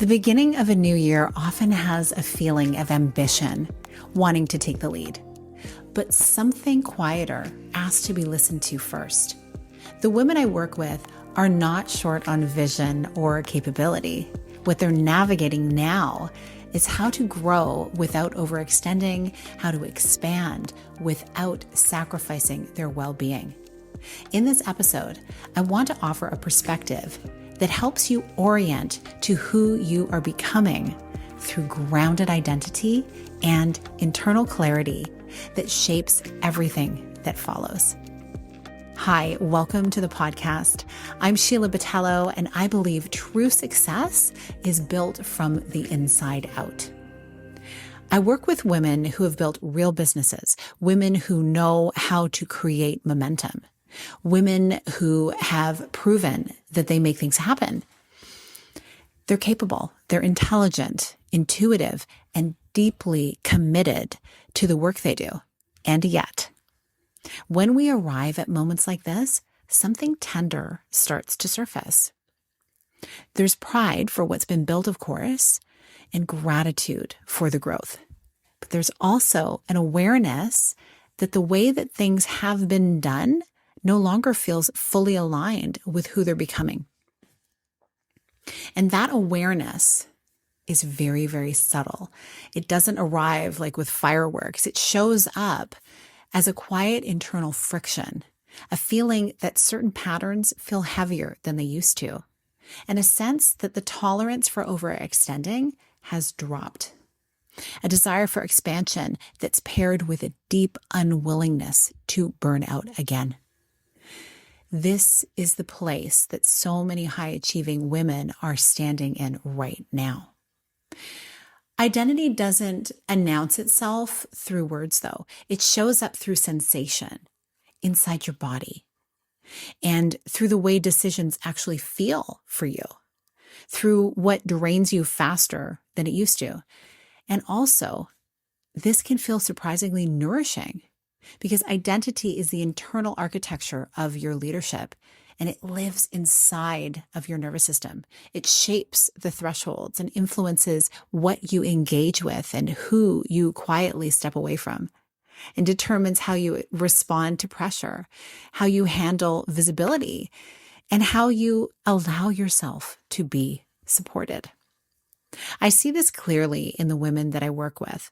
The beginning of a new year often has a feeling of ambition, wanting to take the lead. But something quieter asks to be listened to first. The women I work with are not short on vision or capability. What they're navigating now is how to grow without overextending, how to expand without sacrificing their well-being. In this episode, I want to offer a perspective that helps you orient to who you are becoming through grounded identity and internal clarity that shapes everything that follows. Hi, welcome to the podcast. I'm Sheila Botello, and I believe true success is built from the inside out. I work with women who have built real businesses, women who know how to create momentum, women who have proven that they make things happen. They're capable, they're intelligent, intuitive, and deeply committed to the work they do. And yet, when we arrive at moments like this, something tender starts to surface. There's pride for what's been built, of course, and gratitude for the growth. But there's also an awareness that the way that things have been done no longer feels fully aligned with who they're becoming. And that awareness is very, very subtle. It doesn't arrive like with fireworks. It shows up as a quiet internal friction, a feeling that certain patterns feel heavier than they used to, and a sense that the tolerance for overextending has dropped. A desire for expansion that's paired with a deep unwillingness to burn out again. This is the place that so many high-achieving women are standing in right now. Identity doesn't announce itself through words, though. It shows up through sensation inside your body and through the way decisions actually feel for you, through what drains you faster than it used to. And also, this can feel surprisingly nourishing because identity is the internal architecture of your leadership, and it lives inside of your nervous system. It shapes the thresholds and influences what you engage with and who you quietly step away from, and determines how you respond to pressure, how you handle visibility, and how you allow yourself to be supported. I see this clearly in the women that I work with.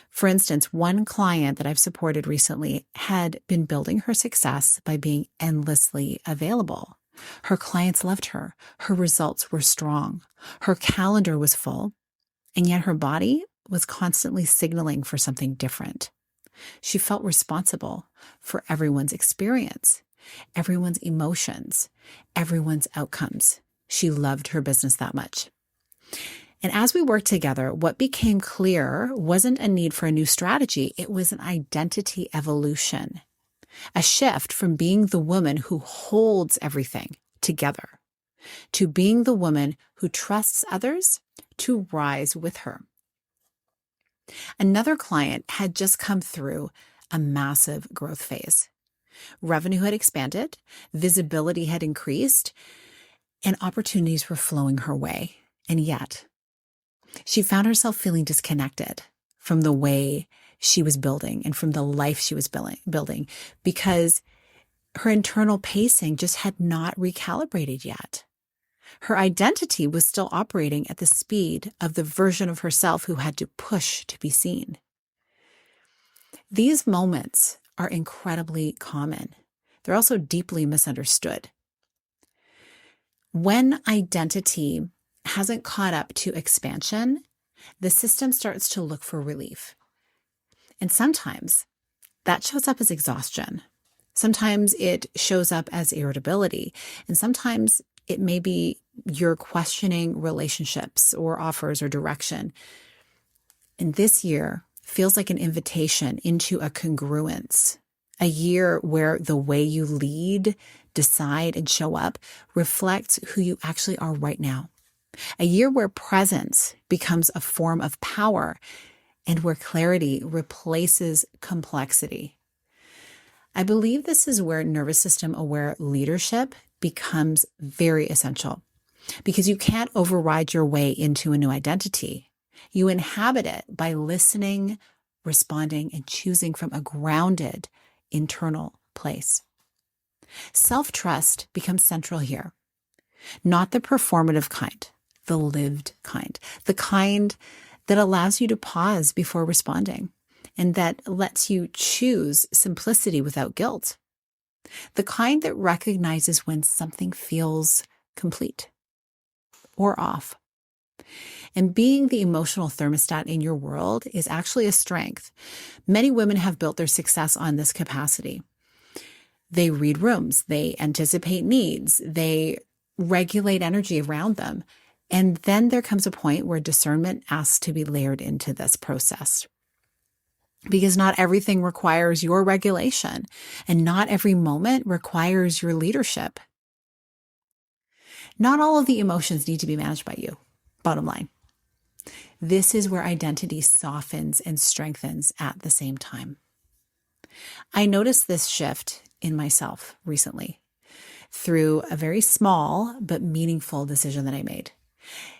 For instance, one client that I've supported recently had been building her success by being endlessly available. Her clients loved her. Her results were strong. Her calendar was full, and yet her body was constantly signaling for something different. She felt responsible for everyone's experience, everyone's emotions, everyone's outcomes. She loved her business that much. And as we worked together, what became clear wasn't a need for a new strategy. It was an identity evolution, a shift from being the woman who holds everything together to being the woman who trusts others to rise with her. Another client had just come through a massive growth phase. Revenue had expanded, visibility had increased, and opportunities were flowing her way. And yet, she found herself feeling disconnected from the way she was building and from the life she was building because her internal pacing just had not recalibrated yet. Her identity was still operating at the speed of the version of herself who had to push to be seen. These moments are incredibly common. They're also deeply misunderstood. When identity hasn't caught up to expansion, the system starts to look for relief. And sometimes that shows up as exhaustion. Sometimes it shows up as irritability. And sometimes it may be you're questioning relationships or offers or direction. And this year feels like an invitation into a congruence, a year where the way you lead, decide, and show up reflects who you actually are right now. A year where presence becomes a form of power and where clarity replaces complexity. I believe this is where nervous system aware leadership becomes very essential. because you can't override your way into a new identity. You inhabit it by listening, responding, and choosing from a grounded internal place. Self-trust becomes central here, not the performative kind, the lived kind, the kind that allows you to pause before responding and that lets you choose simplicity without guilt, the kind that recognizes when something feels complete or off. And being the emotional thermostat in your world is actually a strength. Many women have built their success on this capacity. They read rooms, they anticipate needs, they regulate energy around them. And then there comes a point where discernment asks to be layered into this process. Because not everything requires your regulation, and not every moment requires your leadership. Not all of the emotions need to be managed by you, bottom line. This is where identity softens and strengthens at the same time. I noticed this shift in myself recently through a very small but meaningful decision that I made.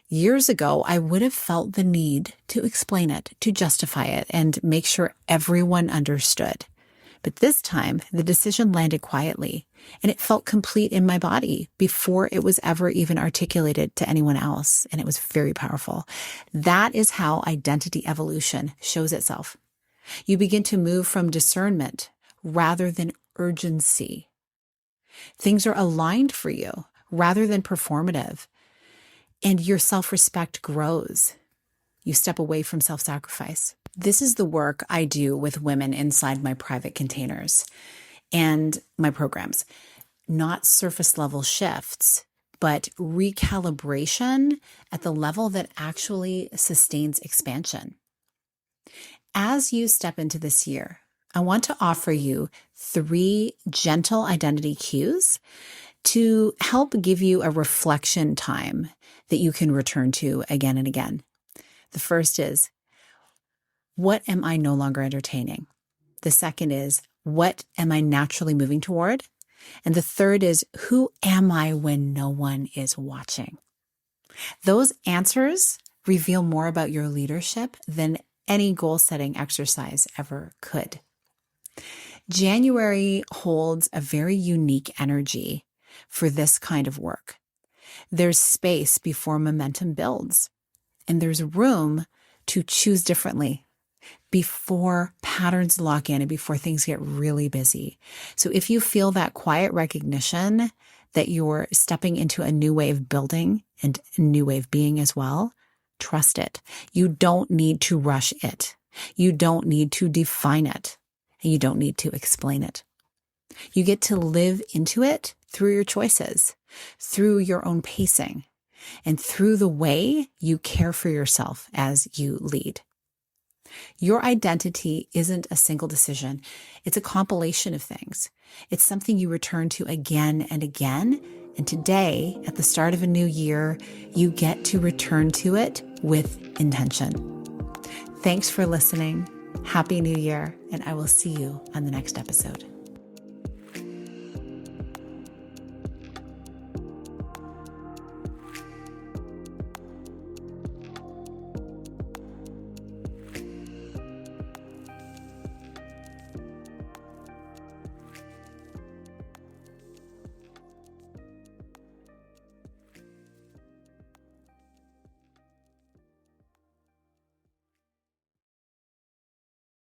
Years ago, I would have felt the need to explain it, to justify it, and make sure everyone understood. But this time, the decision landed quietly, and it felt complete in my body before it was ever even articulated to anyone else, and it was very powerful. That is how identity evolution shows itself. You begin to move from discernment rather than urgency. Things are aligned for you rather than performative, and your self-respect grows. You step away from self-sacrifice. This is the work I do with women inside my private containers and my programs. Not surface level shifts, but recalibration at the level that actually sustains expansion. As you step into this year, I want to offer you 3 gentle identity cues to help give you a reflection time that you can return to again and again. The first is, what am I no longer entertaining? The second is, what am I naturally moving toward? And the third is, who am I when no one is watching? Those answers reveal more about your leadership than any goal-setting exercise ever could. January holds a very unique energy for this kind of work. There's space before momentum builds, and there's room to choose differently before patterns lock in and before things get really busy. So if you feel that quiet recognition that you're stepping into a new way of building and a new way of being as well, trust it. You don't need to rush it. You don't need to define it. And you don't need to explain it. You get to live into it through your choices, through your own pacing, and through the way you care for yourself as you lead. Your identity isn't a single decision. It's a compilation of things. It's something you return to again and again. And today, at the start of a new year, you get to return to it with intention. Thanks for listening. Happy New Year, and I will see you on the next episode.